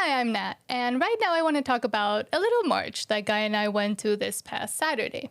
Hi, I'm Nat, and right now I want to talk about a little march that Guy and I went to this past Saturday.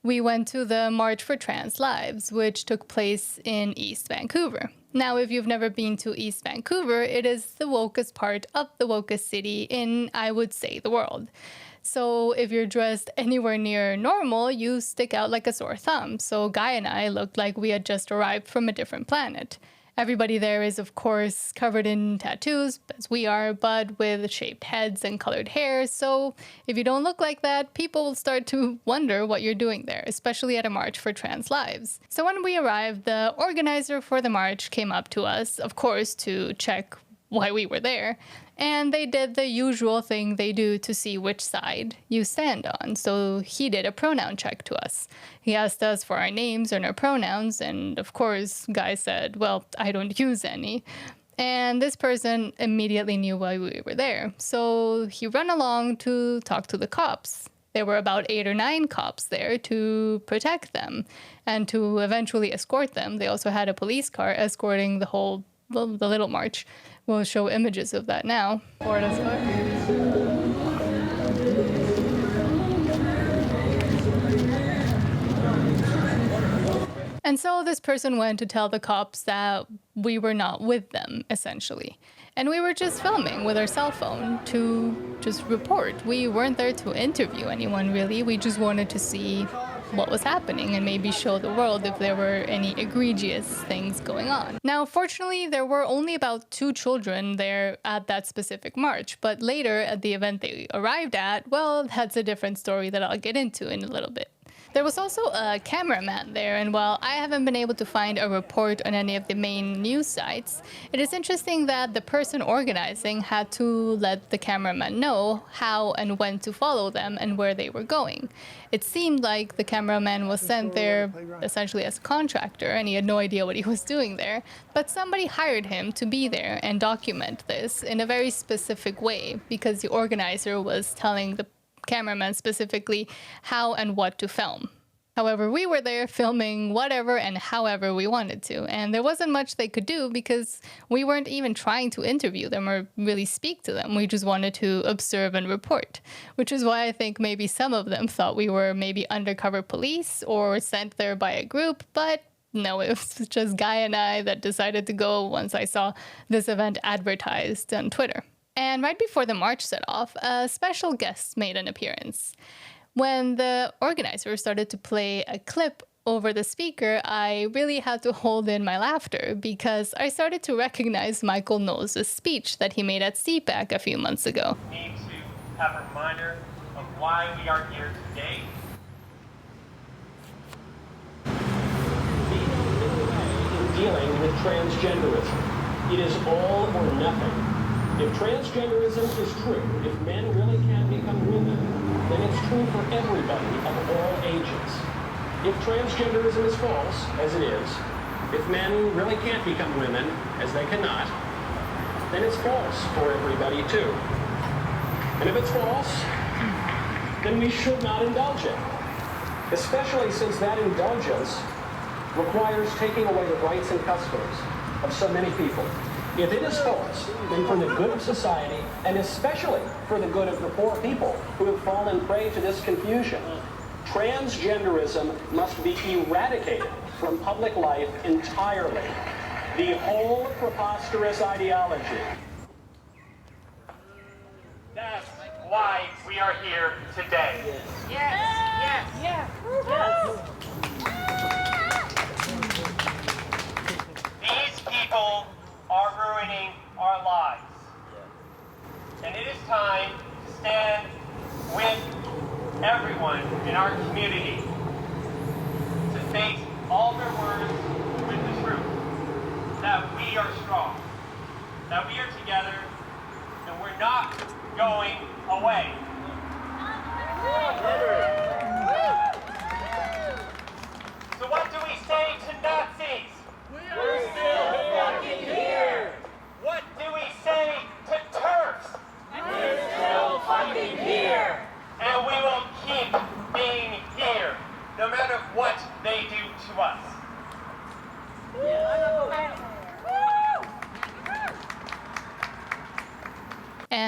We went to the March for Trans Lives, which took place in East Vancouver. Now, if you've never been to East Vancouver, it is the wokest part of the wokest city in, I would say, the world. So if you're dressed anywhere near normal, you stick out like a sore thumb. So Guy and I looked like we had just arrived from a different planet. Everybody there is, of course, covered in tattoos, as we are, but with shaved heads and colored hair. So if you don't look like that, people will start to wonder what you're doing there, especially at a March for Trans Lives. So when we arrived, the organizer for the march came up to us, of course, to check why we were there. And they did the usual thing they do to see which side you stand on. So he did a pronoun check to us. He asked us for our names and our pronouns. And of course, Guy said, well, I don't use any. And this person immediately knew why we were there. So he ran along to talk to the cops. There were about 8 or 9 cops there to protect them and to eventually escort them. They also had a police car escorting the little march. We'll show images of that now. Forward as fuck. And so this person went to tell the cops that we were not with them, essentially. And we were just filming with our cell phone to just report. We weren't there to interview anyone, really. We just wanted to see what was happening and maybe show the world if there were any egregious things going on. Now, fortunately, there were only about 2 children there at that specific march, but later at the event they arrived at, well, that's a different story that I'll get into in a little bit. There was also a cameraman there, and while I haven't been able to find a report on any of the main news sites, it is interesting that the person organizing had to let the cameraman know how and when to follow them and where they were going. It seemed like the cameraman was sent there essentially as a contractor, and he had no idea what he was doing there, but somebody hired him to be there and document this in a very specific way because the organizer was telling the cameraman specifically how and what to film. However, we were there filming whatever and however we wanted to, and there wasn't much they could do because we weren't even trying to interview them or really speak to them. We just wanted to observe and report, which is why I think maybe some of them thought we were maybe undercover police or sent there by a group, but no, it was just Guy and I that decided to go once I saw this event advertised on Twitter. And right before the march set off, a special guest made an appearance. When the organizer started to play a clip over the speaker, I really had to hold in my laughter because I started to recognize Michael Knowles' speech that he made at CPAC a few months ago. We need to have a reminder of why we are here today. In dealing with transgenderism, it is all or nothing. If transgenderism is true, if men really can become women, then it's true for everybody of all ages. If transgenderism is false, as it is, if men really can't become women, as they cannot, then it's false for everybody too. And if it's false, then we should not indulge it, especially since that indulgence requires taking away the rights and customs of so many people. If it is false, then for the good of society, and especially for the good of the poor people who have fallen prey to this confusion, transgenderism must be eradicated from public life entirely. The whole preposterous ideology. That's why we are here today. Yes. Yes. Yes. These people are ruining our lives. And it is time to stand with everyone in our community to face all their words with the truth that we are strong, that we are together, and we're not going away. So what do we say to Nazis? We're still fucking here. What do we say to TERFs? We're still fucking here. And we will keep being here, no matter what they do to us.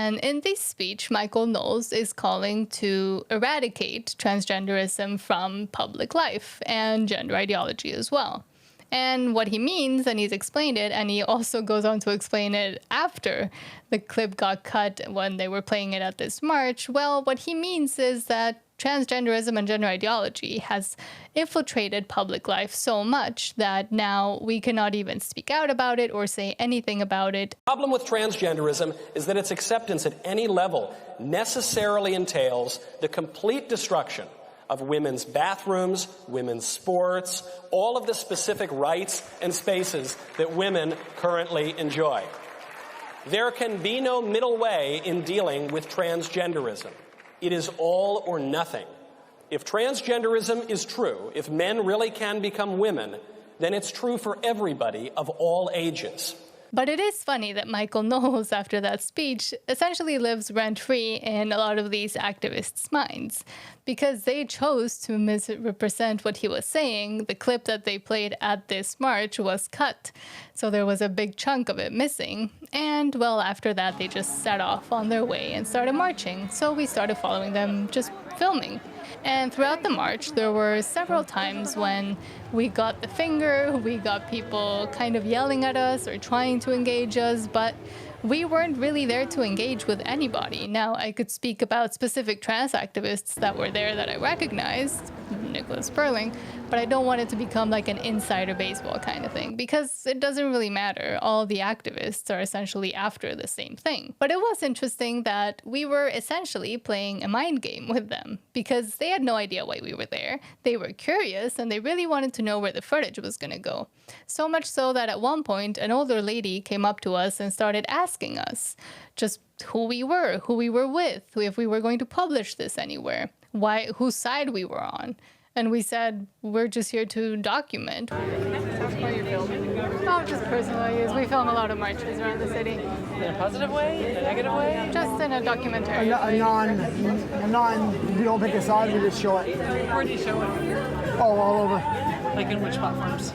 And in this speech, Michael Knowles is calling to eradicate transgenderism from public life and gender ideology as well. And what he means, and he's explained it, and he also goes on to explain it after the clip got cut when they were playing it at this march. Well, what he means is that transgenderism and gender ideology has infiltrated public life so much that now we cannot even speak out about it or say anything about it. The problem with transgenderism is that its acceptance at any level necessarily entails the complete destruction of women's bathrooms, women's sports, all of the specific rights and spaces that women currently enjoy. There can be no middle way in dealing with transgenderism. It is all or nothing. If transgenderism is true, if men really can become women, then it's true for everybody of all ages. But it is funny that Michael Knowles, after that speech, essentially lives rent-free in a lot of these activists' minds, because they chose to misrepresent what he was saying. The clip that they played at this march was cut, so there was a big chunk of it missing. And, well, after that, they just set off on their way and started marching, so we started following them, just filming. And throughout the march, there were several times when we got the finger, we got people kind of yelling at us or trying to engage us, but we weren't really there to engage with anybody. Now, I could speak about specific trans activists that were there that I recognized, Nicholas Sperling, but I don't want it to become like an insider baseball kind of thing, because it doesn't really matter. All the activists are essentially after the same thing. But it was interesting that we were essentially playing a mind game with them, because they had no idea why we were there. They were curious, and they really wanted to know where the footage was going to go. So much so that at one point, an older lady came up to us and started asking us just who we were with, if we were going to publish this anywhere, whose side we were on. And we said, we're just here to document. Oh, just personal use. We film a lot of marches around the city. In a positive way? In a negative way? Just in a documentary. We don't pick a side, we just show it. Where do you show it? All over. Like in which platforms?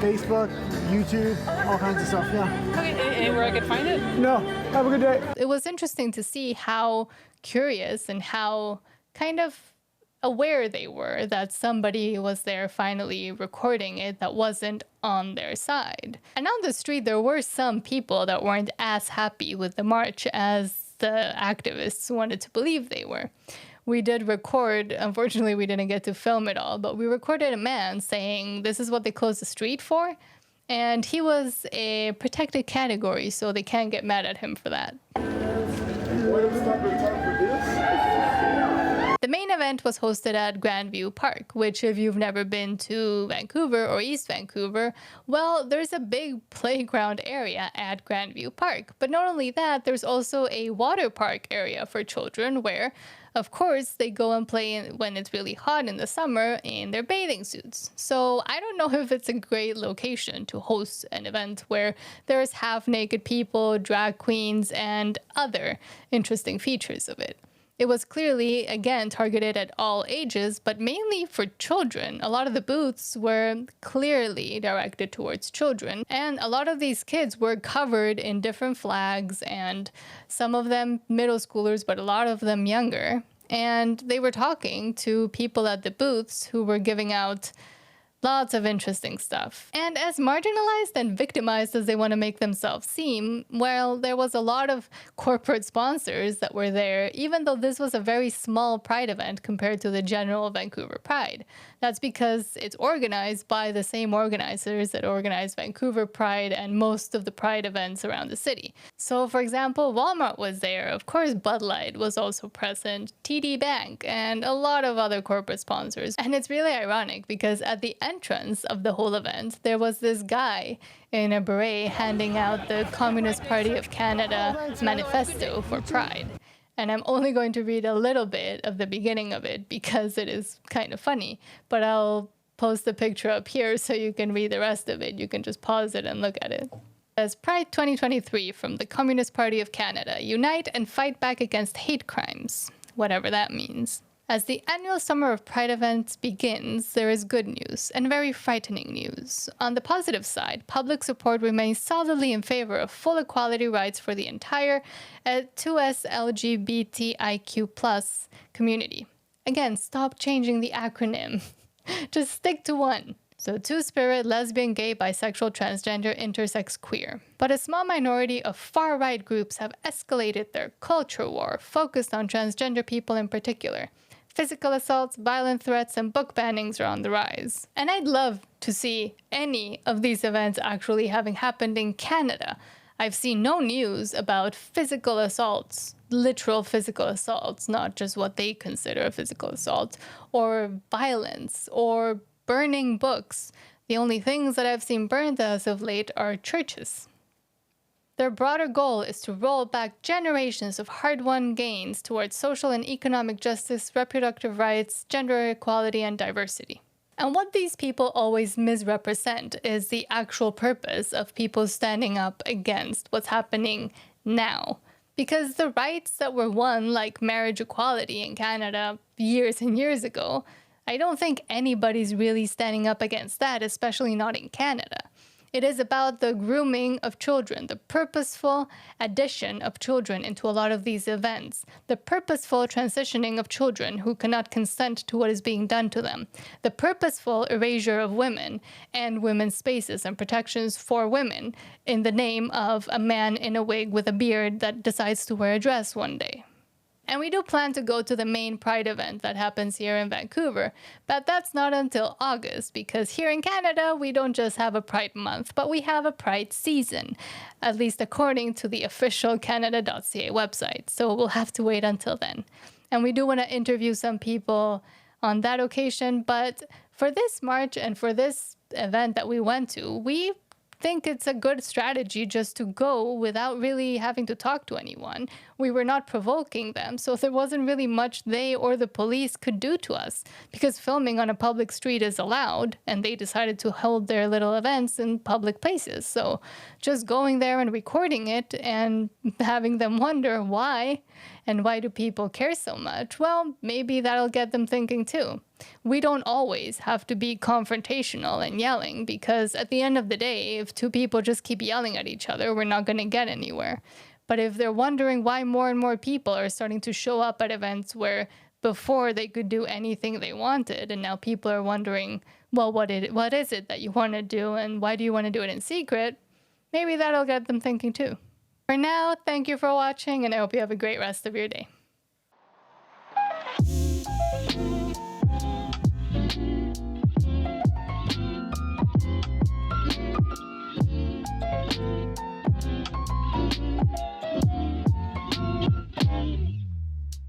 Facebook, YouTube, all kinds of stuff, yeah. Okay, anywhere I could find it? No, have a good day. It was interesting to see how curious and how kind of aware they were that somebody was there finally recording it that wasn't on their side. And on the street, there were some people that weren't as happy with the march as the activists wanted to believe they were. We did record, unfortunately we didn't get to film it all, but we recorded a man saying this is what they closed the street for. And he was a protected category, so they can't get mad at him for that. The main event was hosted at Grandview Park, which if you've never been to Vancouver or East Vancouver, well, there's a big playground area at Grandview Park. But not only that, there's also a water park area for children where, of course, they go and play when it's really hot in the summer in their bathing suits. So I don't know if it's a great location to host an event where there's half-naked people, drag queens, and other interesting features of it. It was clearly, again, targeted at all ages, but mainly for children. A lot of the booths were clearly directed towards children, and a lot of these kids were covered in different flags, and some of them middle schoolers, but a lot of them younger. And they were talking to people at the booths who were giving out lots of interesting stuff. And as marginalized and victimized as they want to make themselves seem, well, there was a lot of corporate sponsors that were there, even though this was a very small Pride event compared to the general Vancouver Pride. That's because it's organized by the same organizers that organize Vancouver Pride and most of the Pride events around the city. So, for example, Walmart was there. Of course, Bud Light was also present, TD Bank, and a lot of other corporate sponsors. And it's really ironic because at the entrance of the whole event, there was this guy in a beret handing out the Communist Party of Canada manifesto for Pride. And I'm only going to read a little bit of the beginning of it because it is kind of funny, but I'll post the picture up here so you can read the rest of it. You can just pause it and look at it. As Pride 2023 from the Communist Party of Canada, unite and fight back against hate crimes, whatever that means. As the annual Summer of Pride event begins, there is good news and very frightening news. On the positive side, public support remains solidly in favor of full equality rights for the entire 2S LGBTIQ+ community. Again, stop changing the acronym. Just stick to one. So two-spirit, lesbian, gay, bisexual, transgender, intersex, queer. But a small minority of far-right groups have escalated their culture war, focused on transgender people in particular. Physical assaults, violent threats, and book bannings are on the rise. And I'd love to see any of these events actually having happened in Canada. I've seen no news about physical assaults, literal physical assaults, not just what they consider a physical assault, or violence, or burning books. The only things that I've seen burned as of late are churches. Their broader goal is to roll back generations of hard-won gains towards social and economic justice, reproductive rights, gender equality, and diversity. And what these people always misrepresent is the actual purpose of people standing up against what's happening now. Because the rights that were won, like marriage equality in Canada years and years ago, I don't think anybody's really standing up against that, especially not in Canada. It is about the grooming of children, the purposeful addition of children into a lot of these events, the purposeful transitioning of children who cannot consent to what is being done to them, the purposeful erasure of women and women's spaces and protections for women in the name of a man in a wig with a beard that decides to wear a dress one day. And we do plan to go to the main Pride event that happens here in Vancouver, but that's not until August, because here in Canada, we don't just have a Pride month, but we have a Pride season, at least according to the official Canada.ca website. So we'll have to wait until then. And we do want to interview some people on that occasion, but for this March and for this event that we went to, we think it's a good strategy just to go without really having to talk to anyone. We were not provoking them, so there wasn't really much they or the police could do to us, because filming on a public street is allowed, and they decided to hold their little events in public places. So just going there and recording it and having them wonder why, and why do people care so much, well, maybe that'll get them thinking too. We don't always have to be confrontational and yelling, because at the end of the day, if two people just keep yelling at each other, we're not going to get anywhere. But if they're wondering why more and more people are starting to show up at events where before they could do anything they wanted, and now people are wondering, well, what is it that you want to do, and why do you want to do it in secret, maybe that'll get them thinking too. For now, thank you for watching, and I hope you have a great rest of your day.